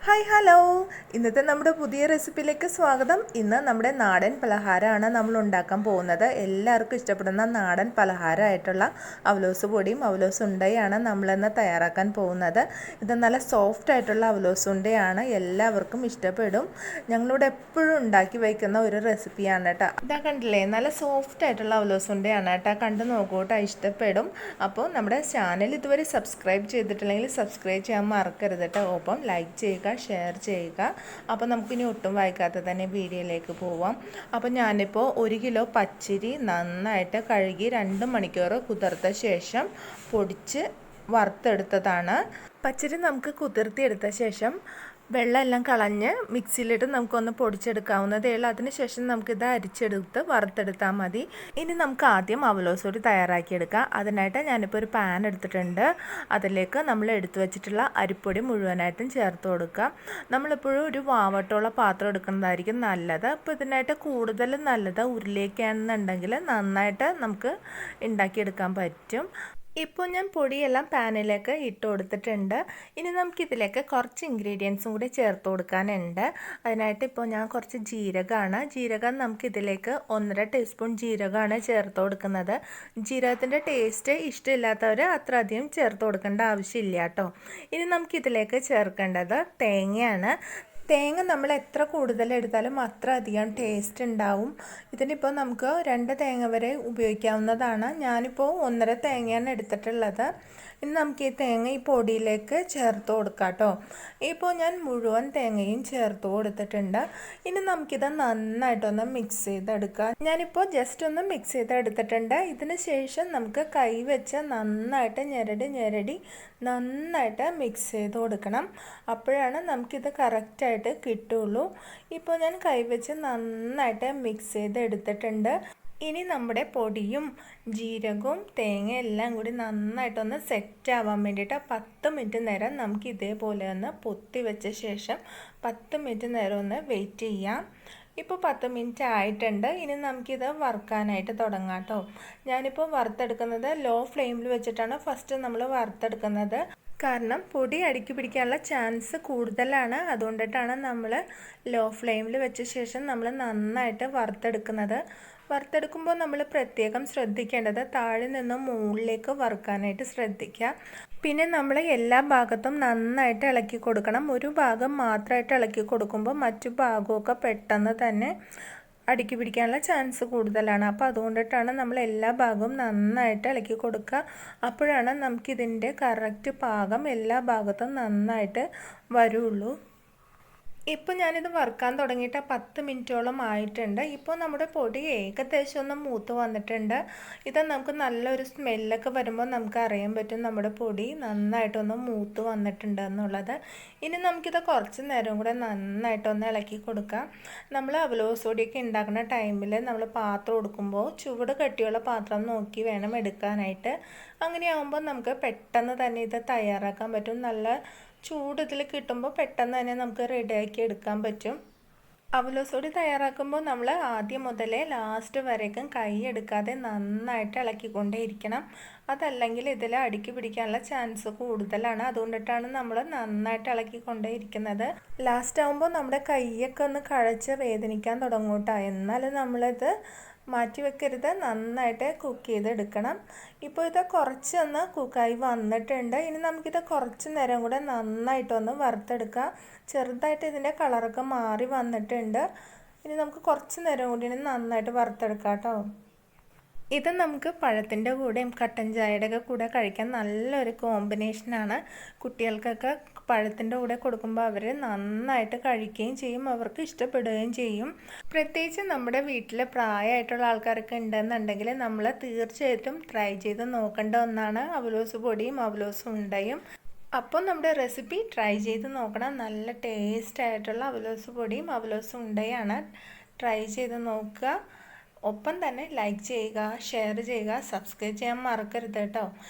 Hi hello, ഇന്നത്തെ നമ്മുടെ പുതിയ റെസിപ്പിയിലേക്ക് സ്വാഗതം. ഇന്ന് നമ്മുടെ നാടൻ പലഹാരമാണ് നമ്മൾ ഉണ്ടാക്കാൻ പോകുന്നത്. എല്ലാവർക്കും ഇഷ്ടപ്പെടുന്ന നാടൻ പലഹാരമായിട്ടുള്ള അവലോസ് പൊടിയും അവലോസ് ഉണ്ടയാണ് നമ്മളിന്ന് തയ്യാറാക്കാൻ പോകുന്നത്. ഇത് നല്ല സോഫ്റ്റ് ആയിട്ടുള്ള അവലോസ് ഉണ്ടയാണ്, എല്ലാവർക്കും ഇഷ്ടപ്പെടും. ഞങ്ങളിവിടെ എപ്പോഴും ഉണ്ടാക്കി വയ്ക്കുന്ന ഒരു റെസിപ്പിയാണ് കേട്ടോ. ഇതാ കണ്ടില്ലേ, നല്ല സോഫ്റ്റ് ആയിട്ടുള്ള അവലോസ് ഉണ്ടയാണ് കേട്ടോ. കണ്ടു നോക്കൂ കേട്ടോ, ഇഷ്ടപ്പെടും. അപ്പോൾ നമ്മുടെ ചാനൽ ഇതുവരെ സബ്സ്ക്രൈബ് ചെയ്തിട്ടില്ലെങ്കിൽ സബ്സ്ക്രൈബ് ചെയ്യാൻ മറക്കരുത് കേട്ടോ. ഒപ്പം ലൈക്ക് ചെയ്യുക, ഷെയർ ചെയ്യുക. അപ്പോൾ നമുക്കിനി ഒട്ടും വായിക്കാതെ തന്നെ വീഡിയോയിലേക്ക് പോവാം. അപ്പോൾ ഞാനിപ്പോൾ 1 കിലോ പച്ചരി നന്നായിട്ട് കഴുകി 2 മണിക്കൂർ കുതിർത്ത ശേഷം പൊടിച്ച് വറുത്തെടുത്തതാണ്. പച്ചരി നമുക്ക് കുതിർത്തിയെടുത്ത ശേഷം വെള്ളമെല്ലാം കളഞ്ഞ് മിക്സിയിലിട്ട് നമുക്കൊന്ന് പൊടിച്ചെടുക്കാവുന്നതേ ഉള്ളൂ. അതിനുശേഷം നമുക്കിത് അരിച്ചെടുത്ത് വറുത്തെടുത്താൽ മതി. ഇനി നമുക്ക് ആദ്യം അവലോസ് പൊടി തയ്യാറാക്കിയെടുക്കാം. അതിനായിട്ട് ഞാനിപ്പോൾ ഒരു പാൻ എടുത്തിട്ടുണ്ട്. അതിലേക്ക് നമ്മൾ എടുത്തു വെച്ചിട്ടുള്ള അരിപ്പൊടി മുഴുവനായിട്ടും ചേർത്ത് കൊടുക്കുക. നമ്മളിപ്പോഴും ഒരു വാവട്ടമുള്ള പാത്രം എടുക്കുന്നതായിരിക്കും നല്ലത്. അപ്പോൾ ഇതിനായിട്ട് കൂടുതൽ നല്ലത് ഉരുളിയൊക്കെയാണെന്നുണ്ടെങ്കിൽ നന്നായിട്ട് നമുക്ക് ഉണ്ടാക്കിയെടുക്കാൻ പറ്റും. ഇപ്പോൾ ഞാൻ പൊടിയെല്ലാം പാനിലേക്ക് ഇട്ട് കൊടുത്തിട്ടുണ്ട്. ഇനി നമുക്കിതിലേക്ക് കുറച്ച് ഇൻഗ്രീഡിയൻസും കൂടി ചേർത്ത് കൊടുക്കാനുണ്ട്. അതിനായിട്ട് ഇപ്പോൾ ഞാൻ കുറച്ച് ജീരകം നമുക്കിതിലേക്ക് 1.5 ടീസ്പൂൺ ജീരകമാണ് ചേർത്ത് കൊടുക്കുന്നത്. ജീരകത്തിൻ്റെ ടേസ്റ്റ് ഇഷ്ടമില്ലാത്തവർ അത്ര അധികം ചേർത്ത് കൊടുക്കേണ്ട ആവശ്യമില്ല കേട്ടോ. ഇനി നമുക്കിതിലേക്ക് ചേർക്കേണ്ടത് തേങ്ങയാണ്. തേങ്ങ നമ്മൾ എത്ര കൂടുതൽ എടുത്താലും അത്ര അധികം ടേസ്റ്റ് ഉണ്ടാവും. ഇതിനിപ്പോൾ നമുക്ക് 2 തേങ്ങ വരെ ഉപയോഗിക്കാവുന്നതാണ്. ഞാനിപ്പോൾ 1.5 തേങ്ങയാണ് എടുത്തിട്ടുള്ളത്. ഇനി നമുക്ക് ഈ തേങ്ങ ഈ പൊടിയിലേക്ക് ചേർത്ത് കൊടുക്കാം കേട്ടോ. ഇപ്പോൾ ഞാൻ മുഴുവൻ തേങ്ങയും ചേർത്ത് കൊടുത്തിട്ടുണ്ട്. ഇനി നമുക്കിത് നന്നായിട്ടൊന്ന് മിക്സ് ചെയ്തെടുക്കാം. ഞാനിപ്പോൾ ജസ്റ്റ് ഒന്ന് മിക്സ് ചെയ്തെടുത്തിട്ടുണ്ട്. ഇതിന് ശേഷം നമുക്ക് കൈ വെച്ച് നന്നായിട്ട് ഞെരടി നന്നായിട്ട് മിക്സ് ചെയ്ത് കൊടുക്കണം. അപ്പോഴാണ് നമുക്കിത് കറക്റ്റായിട്ട് കിട്ടുള്ളൂ. ഇപ്പോൾ ഞാൻ കൈ വെച്ച് നന്നായിട്ട് മിക്സ് ചെയ്ത് എടുത്തിട്ടുണ്ട്. ഇനി നമ്മുടെ പൊടിയും ജീരകവും തേങ്ങയും എല്ലാം കൂടി നന്നായിട്ടൊന്ന് സെറ്റ് ആവാൻ വേണ്ടിയിട്ട് 10 മിനിറ്റ് നേരം നമുക്ക് ഇതേപോലെ ഒന്ന് പൊത്തി വെച്ച ശേഷം 10 മിനിറ്റ് നേരം ഒന്ന് വെയിറ്റ് ചെയ്യാം. ഇപ്പോൾ 10 മിനിറ്റ് ആയിട്ടുണ്ട്. ഇനി നമുക്കിത് വറുക്കാനായിട്ട് തുടങ്ങാം കേട്ടോ. ഞാനിപ്പോൾ വറുത്തെടുക്കുന്നത് ലോ ഫ്ലെയിമിൽ വെച്ചിട്ടാണ് ഫസ്റ്റ് നമ്മൾ വറുത്തെടുക്കുന്നത്. കാരണം പൊടി അടുക്കി പിടിക്കാനുള്ള ചാൻസ് കൂടുതലാണ്. അതുകൊണ്ടിട്ടാണ് നമ്മൾ ലോ ഫ്ലെയിമിൽ വെച്ച ശേഷം നമ്മൾ നന്നായിട്ട് വറുത്തെടുക്കുമ്പോൾ നമ്മൾ പ്രത്യേകം ശ്രദ്ധിക്കേണ്ടത് താഴെ നിന്നും മുകളിലേക്ക് വറുക്കാനായിട്ട് ശ്രദ്ധിക്കുക. പിന്നെ നമ്മൾ എല്ലാ ഭാഗത്തും നന്നായിട്ട് ഇളക്കി കൊടുക്കണം. ഒരു ഭാഗം മാത്രമായിട്ട് ഇളക്കി കൊടുക്കുമ്പോൾ മറ്റു ഭാഗമൊക്കെ പെട്ടെന്ന് തന്നെ അടുക്കി പിടിക്കാനുള്ള ചാൻസ് കൂടുതലാണ്. അപ്പോൾ അതുകൊണ്ടിട്ടാണ് നമ്മൾ എല്ലാ ഭാഗവും നന്നായിട്ട് ഇളക്കി കൊടുക്കുക. അപ്പോഴാണ് നമുക്കിതിൻ്റെ കറക്റ്റ് പാകം എല്ലാ ഭാഗത്തും നന്നായിട്ട് വരുള്ളൂ. ഇപ്പോൾ ഞാനിത് വറുക്കാൻ തുടങ്ങിയിട്ട് 10 മിനിറ്റോളം ആയിട്ടുണ്ട്. ഇപ്പോൾ നമ്മുടെ പൊടി ഏകദേശം ഒന്ന് മൂത്ത് വന്നിട്ടുണ്ട്. ഇത് നമുക്ക് നല്ലൊരു സ്മെല്ലൊക്കെ വരുമ്പോൾ നമുക്ക് അറിയാൻ പറ്റും നമ്മുടെ പൊടി നന്നായിട്ടൊന്ന് മൂത്ത് വന്നിട്ടുണ്ട് എന്നുള്ളത്. ഇനി നമുക്കിത് കുറച്ച് നേരം കൂടെ നന്നായിട്ടൊന്ന് ഇളക്കി കൊടുക്കാം. നമ്മൾ അവലോസ് പൊടിയൊക്കെ ഉണ്ടാക്കുന്ന ടൈമിൽ നമ്മൾ പാത്രം എടുക്കുമ്പോൾ ചുവട് കട്ടിയുള്ള പാത്രം നോക്കി വേണം എടുക്കാനായിട്ട്. അങ്ങനെയാകുമ്പോൾ നമുക്ക് പെട്ടെന്ന് തന്നെ ഇത് തയ്യാറാക്കാൻ പറ്റും. നല്ല ചൂട് ഇതിൽ കിട്ടുമ്പോൾ പെട്ടെന്ന് തന്നെ നമുക്ക് റെഡിയാക്കി എടുക്കാൻ പറ്റും. അവലോസ് പൊടി തയ്യാറാക്കുമ്പോൾ നമ്മൾ ആദ്യം മുതലേ ലാസ്റ്റ് വരേക്കും കൈ എടുക്കാതെ നന്നായിട്ട് ഇളക്കിക്കൊണ്ടേ ഇരിക്കണം. അതല്ലെങ്കിൽ ഇതിൽ അടുക്കി പിടിക്കാനുള്ള ചാൻസ് കൂടുതലാണ്. അതുകൊണ്ടിട്ടാണ് നമ്മൾ നന്നായിട്ട് ഇളക്കിക്കൊണ്ടേ ഇരിക്കുന്നത്. ലാസ്റ്റ് ആകുമ്പോൾ നമ്മുടെ കൈയൊക്കെ ഒന്ന് കഴച്ച് വേദനിക്കാൻ തുടങ്ങും കേട്ടോ. എന്നാലും നമ്മളിത് മാറ്റി വെക്കരുത്, നന്നായിട്ട് കുക്ക് ചെയ്തെടുക്കണം. ഇപ്പോൾ ഇത് കുറച്ചൊന്ന് കുക്കായി വന്നിട്ടുണ്ട്. ഇനി നമുക്കിത് കുറച്ച് നേരം കൂടെ നന്നായിട്ടൊന്ന് വറുത്തെടുക്കാം. ചെറുതായിട്ട് ഇതിൻ്റെ കളറൊക്കെ മാറി വന്നിട്ടുണ്ട്. ഇനി നമുക്ക് കുറച്ച് നേരം കൂടി നന്നായിട്ട് വറുത്തെടുക്കാം കേട്ടോ. ഇത് നമുക്ക് പഴത്തിൻ്റെ കൂടെയും കട്ടൻ ചായയുടെ കൂടെ കഴിക്കാൻ നല്ലൊരു കോമ്പിനേഷനാണ്. കുട്ടികൾക്കൊക്കെ പഴത്തിൻ്റെ കൂടെ കൊടുക്കുമ്പോൾ അവർ നന്നായിട്ട് കഴിക്കുകയും ചെയ്യും, അവർക്ക് ഇഷ്ടപ്പെടുകയും ചെയ്യും. പ്രത്യേകിച്ച് നമ്മുടെ വീട്ടിൽ പ്രായമായിട്ടുള്ള ആൾക്കാരൊക്കെ ഉണ്ടെന്നുണ്ടെങ്കിൽ നമ്മൾ തീർച്ചയായിട്ടും ട്രൈ ചെയ്ത് നോക്കേണ്ട ഒന്നാണ് അവലോസ് പൊടിയും അവലോസ് ഉണ്ടയും. അപ്പോൾ നമ്മുടെ റെസിപ്പി ട്രൈ ചെയ്ത് നോക്കണം. നല്ല ടേസ്റ്റ് ആയിട്ടുള്ള അവലോസ് പൊടിയും അവലോസ് ഉണ്ടയാണ്. ട്രൈ ചെയ്ത് നോക്കുക. ഒപ്പം തന്നെ ലൈക്ക് ചെയ്യുക, ഷെയർ ചെയ്യുക, സബ്സ്ക്രൈബ് ചെയ്യാൻ മറക്കരുത് കേട്ടോ.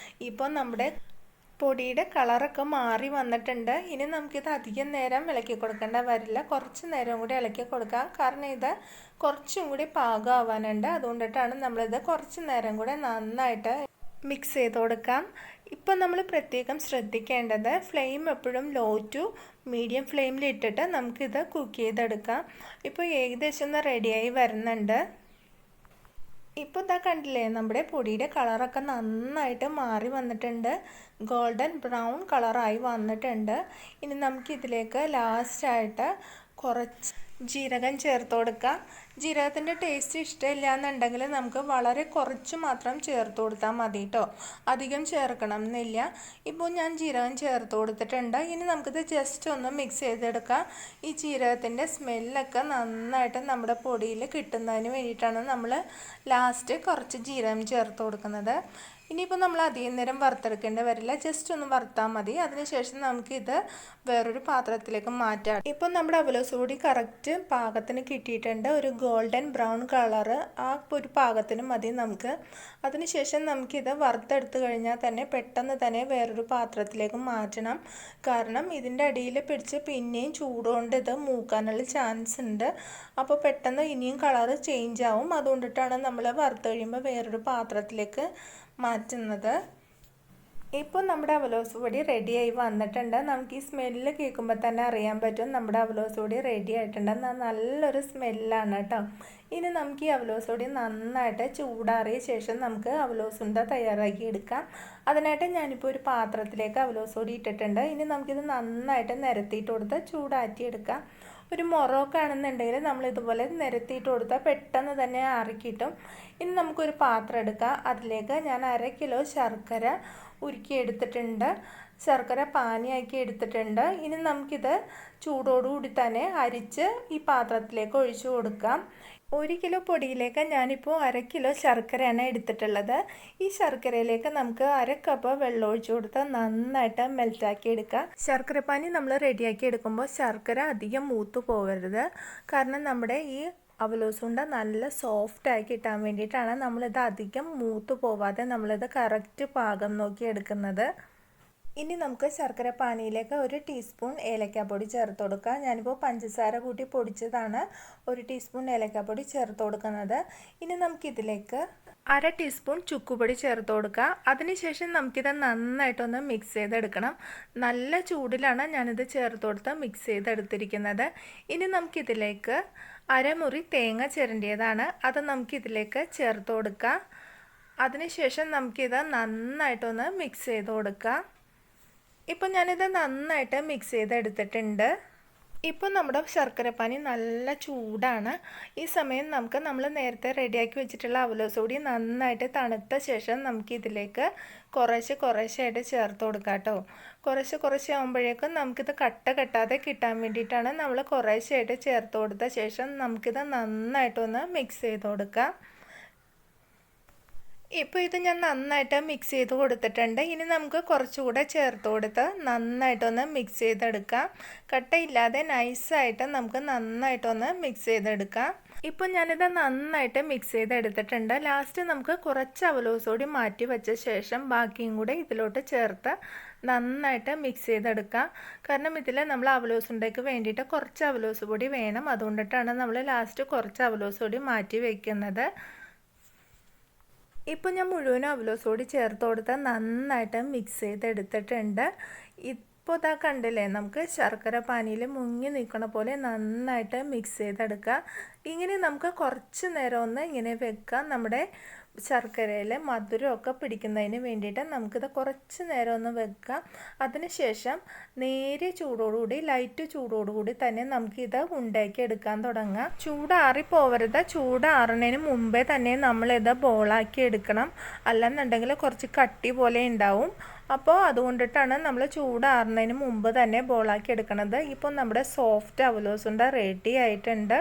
ഇപ്പോൾ നമ്മുടെ പൊടിയുടെ കളറൊക്കെ മാറി വന്നിട്ടുണ്ട്. ഇനി നമുക്കിത് അധികം നേരം ഇളക്കി കൊടുക്കേണ്ട വരില്ല. കുറച്ച് നേരം കൂടി ഇളക്കി കൊടുക്കാം. കാരണം ഇത് കുറച്ചും കൂടി പാകമാവാനുണ്ട്. അതുകൊണ്ടിട്ടാണ് നമ്മളിത് കുറച്ച് നേരം കൂടെ നന്നായിട്ട് മിക്സ് ചെയ്ത് കൊടുക്കാം. ഇപ്പം നമ്മൾ പ്രത്യേകം ശ്രദ്ധിക്കേണ്ടത് ഫ്ലെയിം എപ്പോഴും ലോ ടു മീഡിയം ഫ്ലെയിമിൽ ഇട്ടിട്ട് നമുക്കിത് കുക്ക് ചെയ്തെടുക്കാം. ഇപ്പോൾ ഏകദേശം ഒന്ന് റെഡിയായി വരുന്നുണ്ട്. ഇപ്പോൾ ഇതാ കണ്ടില്ലേ, നമ്മുടെ പൊടിയുടെ കളറൊക്കെ നന്നായിട്ട് മാറി വന്നിട്ടുണ്ട്. ഗോൾഡൻ ബ്രൗൺ കളറായി വന്നിട്ടുണ്ട്. ഇനി നമുക്കിതിലേക്ക് ലാസ്റ്റായിട്ട് കുറച്ച് ജീരകം ചേർത്ത് കൊടുക്കാം. ജീരകത്തിൻ്റെ ടേസ്റ്റ് ഇഷ്ടമില്ല എന്നുണ്ടെങ്കിൽ നമുക്ക് വളരെ കുറച്ച് മാത്രം ചേർത്ത് കൊടുത്താൽ മതി കേട്ടോ, അധികം ചേർക്കണം എന്നില്ല. ഇപ്പോൾ ഞാൻ ജീരകം ചേർത്ത് കൊടുത്തിട്ടുണ്ട്. ഇനി നമുക്കിത് ജസ്റ്റ് ഒന്ന് മിക്സ് ചെയ്തെടുക്കാം. ഈ ജീരകത്തിൻ്റെ സ്മെല്ലൊക്കെ നന്നായിട്ട് നമ്മുടെ പൊടിയിൽ കിട്ടുന്നതിന് വേണ്ടിയിട്ടാണ് നമ്മൾ ലാസ്റ്റ് കുറച്ച് ജീരകം ചേർത്ത് കൊടുക്കുന്നത്. ഇനിയിപ്പോൾ നമ്മൾ അധികം നേരം വറുത്തെടുക്കേണ്ടി വരില്ല, ജസ്റ്റ് ഒന്ന് വറുത്താൽ മതി. അതിനുശേഷം നമുക്കിത് വേറൊരു പാത്രത്തിലേക്ക് മാറ്റാം. ഇപ്പോൾ നമ്മുടെ അവലോസ് പൊടി കറക്റ്റ് പാകത്തിന് കിട്ടിയിട്ടുണ്ട്. ഒരു ഗോൾഡൻ ബ്രൗൺ കളറ് ആ ഒരു പാകത്തിന് മതി നമുക്ക്. അതിനുശേഷം നമുക്കിത് വറുത്തെടുത്ത് കഴിഞ്ഞാൽ തന്നെ പെട്ടെന്ന് തന്നെ വേറൊരു പാത്രത്തിലേക്ക് മാറ്റണം. കാരണം ഇതിൻ്റെ അടിയിൽ പിടിച്ച് പിന്നെയും ചൂടുകൊണ്ട് ഇത് മൂക്കാനുള്ള ചാൻസ് ഉണ്ട്. അപ്പോൾ പെട്ടെന്ന് ഇനിയും കളറ് ചേഞ്ച് ആവും. അതുകൊണ്ടിട്ടാണ് നമ്മൾ വറുത്ത് കഴിയുമ്പോൾ വേറൊരു പാത്രത്തിലേക്ക് മാറ്റുന്നത്. ഇപ്പോൾ നമ്മുടെ അവലോസ് പൊടി റെഡിയായി വന്നിട്ടുണ്ട്. നമുക്ക് ഈ സ്മെല്ല് കേൾക്കുമ്പോൾ തന്നെ അറിയാൻ പറ്റും നമ്മുടെ അവലോസ് പൊടി റെഡി ആയിട്ടുണ്ട്. നല്ലൊരു സ്മെല്ലാണ് കേട്ടോ. ഇനി നമുക്ക് ഈ അവലോസ് പൊടി നന്നായിട്ട് ചൂടാറിയ ശേഷം നമുക്ക് അവലോസുണ്ട തയ്യാറാക്കി എടുക്കാം. അതിനായിട്ട് ഞാനിപ്പോൾ ഒരു പാത്രത്തിലേക്ക് അവലോസ് പൊടി ഇട്ടിട്ടുണ്ട്. ഇനി നമുക്കിത് നന്നായിട്ട് നിരത്തിയിട്ട് കൊടുത്ത് ചൂടാറ്റിയെടുക്കാം. ഒരു മൊറൊക്കെ ആണെന്നുണ്ടെങ്കിൽ നമ്മളിതുപോലെ നിരത്തിയിട്ട് കൊടുത്താൽ പെട്ടെന്ന് തന്നെ ആറിക്കിട്ടും. ഇനി നമുക്കൊരു പാത്രം എടുക്കാം. അതിലേക്ക് ഞാൻ 1/2 കിലോ ശർക്കര ഉരുക്കി എടുത്തിട്ടുണ്ട്. ശർക്കര പാനിയാക്കി എടുത്തിട്ടുണ്ട്. ഇനി നമുക്കിത് ചൂടോടുകൂടി തന്നെ അരിച്ച് ഈ പാത്രത്തിലേക്ക് ഒഴിച്ചു കൊടുക്കാം. 1 കിലോ പൊടിയിലേക്ക് ഞാനിപ്പോൾ 1/2 കിലോ ശർക്കരയാണ് എടുത്തിട്ടുള്ളത്. ഈ ശർക്കരയിലേക്ക് നമുക്ക് 1/2 കപ്പ് വെള്ളം ഒഴിച്ചു കൊടുത്ത് നന്നായിട്ട് മെൽറ്റാക്കി എടുക്കാം. ശർക്കരപ്പാനി നമ്മൾ റെഡിയാക്കി എടുക്കുമ്പോൾ ശർക്കര അധികം മൂത്തു പോകരുത്. കാരണം നമ്മുടെ ഈ അവലോസുണ്ട നല്ല സോഫ്റ്റായി കിട്ടാൻ വേണ്ടിയിട്ടാണ് നമ്മളിത് അധികം മൂത്തു പോവാതെ നമ്മളിത് കറക്റ്റ് പാകം നോക്കി എടുക്കുന്നത്. ഇനി നമുക്ക് ശർക്കര പാനിയിലേക്ക് 1 ടീസ്പൂൺ ഏലക്കാപ്പൊടി ചേർത്ത് കൊടുക്കാം. ഞാനിപ്പോൾ പഞ്ചസാര കൂട്ടി പൊടിച്ചതാണ് 1 ടീസ്പൂൺ ഏലക്കാപ്പൊടി ചേർത്ത് കൊടുക്കുന്നത്. ഇനി നമുക്കിതിലേക്ക് 1/2 ടീസ്പൂൺ ചുക്കുപൊടി ചേർത്ത് കൊടുക്കുക. അതിനുശേഷം നമുക്കിത് നന്നായിട്ടൊന്ന് മിക്സ് ചെയ്തെടുക്കണം. നല്ല ചൂടിലാണ് ഞാനിത് ചേർത്ത് കൊടുത്ത് മിക്സ് ചെയ്തെടുത്തിരിക്കുന്നത്. ഇനി നമുക്കിതിലേക്ക് 1/2 മുറി തേങ്ങ ചിരണ്ടിയതാണ്, അത് നമുക്കിതിലേക്ക് ചേർത്ത് കൊടുക്കാം. അതിനുശേഷം നമുക്കിത് നന്നായിട്ടൊന്ന് മിക്സ് ചെയ്ത് കൊടുക്കാം. ഇപ്പോൾ ഞാനിത് നന്നായിട്ട് മിക്സ് ചെയ്തെടുത്തിട്ടുണ്ട്. ഇപ്പോൾ നമ്മുടെ ശർക്കരപ്പാനി നല്ല ചൂടാണ്. ഈ സമയം നമ്മൾ നേരത്തെ റെഡിയാക്കി വെച്ചിട്ടുള്ള അവലോസ് പൊടി നന്നായിട്ട് തണുത്ത ശേഷം നമുക്കിതിലേക്ക് കുറേശ്ശെയായിട്ട് ചേർത്ത് കൊടുക്കാം കേട്ടോ. കുറേശ്ശെ ആകുമ്പോഴേക്കും നമുക്കിത് കട്ട കെട്ടാതെ കിട്ടാൻ വേണ്ടിയിട്ടാണ് നമ്മൾ കുറേശ്ശെയായിട്ട് ചേർത്ത് കൊടുത്ത ശേഷം നമുക്കിത് നന്നായിട്ടൊന്ന് മിക്സ് ചെയ്ത് കൊടുക്കാം. ഇപ്പോൾ ഇത് ഞാൻ നന്നായിട്ട് മിക്സ് ചെയ്ത് കൊടുത്തിട്ടുണ്ട്. ഇനി നമുക്ക് കുറച്ചുകൂടെ ചേർത്ത് കൊടുത്ത് നന്നായിട്ടൊന്ന് മിക്സ് ചെയ്തെടുക്കാം. കട്ടയില്ലാതെ നൈസായിട്ട് നമുക്ക് നന്നായിട്ടൊന്ന് മിക്സ് ചെയ്തെടുക്കാം. ഇപ്പോൾ ഞാനിത് നന്നായിട്ട് മിക്സ് ചെയ്തെടുത്തിട്ടുണ്ട്. ലാസ്റ്റ് നമുക്ക് കുറച്ച് അവലോസ് പൊടി മാറ്റി വെച്ച ശേഷം ബാക്കിയും കൂടെ ഇതിലോട്ട് ചേർത്ത് നന്നായിട്ട് മിക്സ് ചെയ്തെടുക്കാം. കാരണം ഇതിൽ നമ്മൾ അവലോസുണ്ടയ്ക്ക് വേണ്ടിയിട്ട് കുറച്ച് അവലോസ് പൊടി വേണം. അതുകൊണ്ടിട്ടാണ് നമ്മൾ ലാസ്റ്റ് കുറച്ച് അവലോസ് പൊടി മാറ്റി വയ്ക്കുന്നത്. ഇപ്പോൾ ഞാൻ മുഴുവനും അവലോസ് പൊടി ചേർത്ത് കൊടുത്ത് നന്നായിട്ട് മിക്സ് ചെയ്തെടുത്തിട്ടുണ്ട്. ഇപ്പോൾ ഇതാ കണ്ടില്ലേ, നമുക്ക് ശർക്കര പാനിയിൽ മുങ്ങി നിൽക്കണ പോലെ നന്നായിട്ട് മിക്സ് ചെയ്തെടുക്കുക. ഇങ്ങനെ നമുക്ക് കുറച്ച് നേരം ഒന്ന് ഇങ്ങനെ വെക്കാം. നമ്മുടെ ശർക്കരയിൽ മധുരമൊക്കെ പിടിക്കുന്നതിന് വേണ്ടിയിട്ട് നമുക്കിത് കുറച്ച് നേരം ഒന്ന് വെക്കാം. അതിനുശേഷം നേരിയ ചൂടോടുകൂടി ലൈറ്റ് ചൂടോടുകൂടി തന്നെ നമുക്കിത് ഉണ്ടാക്കി എടുക്കാൻ തുടങ്ങാം. ചൂടാറിപ്പോവരുത്. ചൂടാറുന്നതിന് മുമ്പേ തന്നെ നമ്മളിത് ബോളാക്കി എടുക്കണം. അല്ലെന്നുണ്ടെങ്കിൽ കുറച്ച് കട്ടി പോലെ ഉണ്ടാവും. അപ്പോൾ അതുകൊണ്ടിട്ടാണ് നമ്മൾ ചൂടാറുന്നതിന് മുമ്പ് തന്നെ ബോളാക്കി എടുക്കണത്. ഇപ്പോൾ നമ്മുടെ സോഫ്റ്റ് അവലോസുണ്ട റെഡി ആയിട്ടുണ്ട്.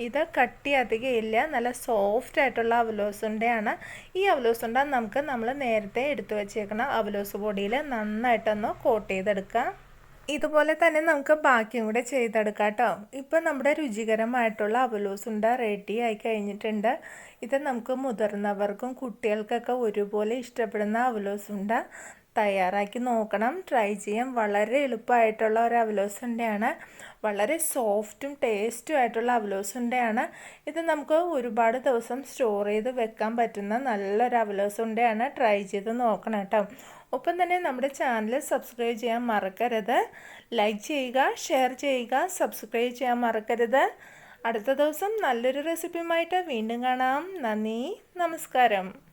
ഇത് കട്ടി അധികം ഇല്ല, നല്ല സോഫ്റ്റ് ആയിട്ടുള്ള അവലോസുണ്ടയാണ്. ഈ അവലോസുണ്ട നമ്മൾ നേരത്തെ എടുത്തു വെച്ചേക്കണം അവലോസ് പൊടിയിൽ നന്നായിട്ടൊന്ന് കോട്ട് ചെയ്തെടുക്കാം. ഇതുപോലെ തന്നെ നമുക്ക് ബാക്കിയും കൂടെ ചെയ്തെടുക്കാം കേട്ടോ. ഇപ്പോൾ നമ്മുടെ രുചികരമായിട്ടുള്ള അവലോസുണ്ട റെഡി ആയി കഴിഞ്ഞിട്ടുണ്ട്. ഇത് നമുക്ക് മുതിർന്നവർക്കും കുട്ടികൾക്കൊക്കെ ഒരുപോലെ ഇഷ്ടപ്പെടുന്ന അവലോസുണ്ട തയ്യാറാക്കി നോക്കണം, ട്രൈ ചെയ്യാം. വളരെ എളുപ്പമായിട്ടുള്ള ഒരു അവലോസുണ്ടയാണ്. വളരെ സോഫ്റ്റും ടേസ്റ്റും ആയിട്ടുള്ള അവലോസുണ്ടയാണ്. ഇത് നമുക്ക് ഒരുപാട് ദിവസം സ്റ്റോർ ചെയ്ത് വെക്കാൻ പറ്റുന്ന നല്ലൊരു അവലോസുണ്ടയാണ്. ട്രൈ ചെയ്ത് നോക്കണം കേട്ടോ. ഒപ്പം തന്നെ നമ്മുടെ ചാനൽ സബ്സ്ക്രൈബ് ചെയ്യാൻ മറക്കരുത്. ലൈക്ക് ചെയ്യുക, ഷെയർ ചെയ്യുക, സബ്സ്ക്രൈബ് ചെയ്യാൻ മറക്കരുത്. അടുത്ത ദിവസം നല്ലൊരു റെസിപ്പിയുമായിട്ട് വീണ്ടും കാണാം. നന്ദി, നമസ്കാരം.